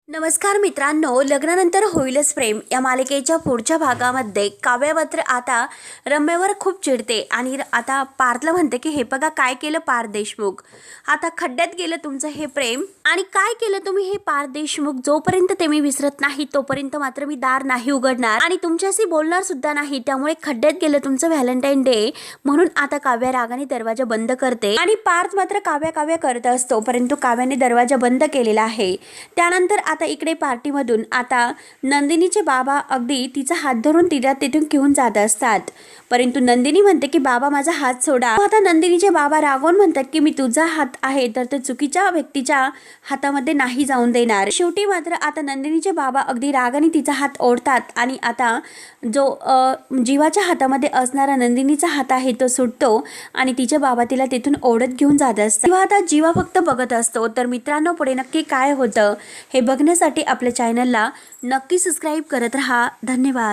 नमस्कार मित्रांनो, लग्नानंतर होईलच प्रेम या मालिकेच्या पुढच्या भागामध्ये काव्या मात्र आता रम्यावर खूप चिडते आणि आता पार्थला म्हणते की हे बघा काय केलं पार्थ देशमुख, आता खड्ड्यात गेलं तुमचं हे प्रेम आणि काय केलं तुम्ही हे पार्थ देशमुख, जोपर्यंत ते मी विसरत नाही तोपर्यंत मात्र मी दार नाही उघडणार आणि तुमच्याशी बोलणार सुद्धा नाही, त्यामुळे खड्ड्यात गेलं तुमचं व्हॅलेंटाईन डे. म्हणून आता काव्या रागाने दरवाजा बंद करते आणि पार्थ मात्र काव्या काव्या करत असतो, परंतु काव्याने दरवाजा बंद केलेला आहे. त्यानंतर आता इकडे पार्टीमधून आता नंदिनीचे बाबा अगदी तिचा हात धरून तिला तिथून घेऊन जात असतात, परंतु नंदिनी म्हणते की बाबा माझा हात सोडा. आता नंदिनीचे बाबा रागवून म्हणतात की मी तुझा हात आहे तर ते चुकीच्या व्यक्तीच्या हातामध्ये नाही जाऊन देणार. शेवटी मात्र आता नंदिनीचे बाबा अगदी रागाने तिचा हात ओढतात आणि आता जो जीवाच्या हातामध्ये असणारा नंदिनीचा हात आहे तो सुटतो आणि तिचे बाबा तिला तिथून ओढत घेऊन जात असतात. तेव्हा आता जीवा फक्त बघत असतो. तर मित्रांनो, पुढे नक्की काय होतं हे बघण्यासाठी आपल्या चॅनलला नक्की सबस्क्राईब करत राहा. धन्यवाद.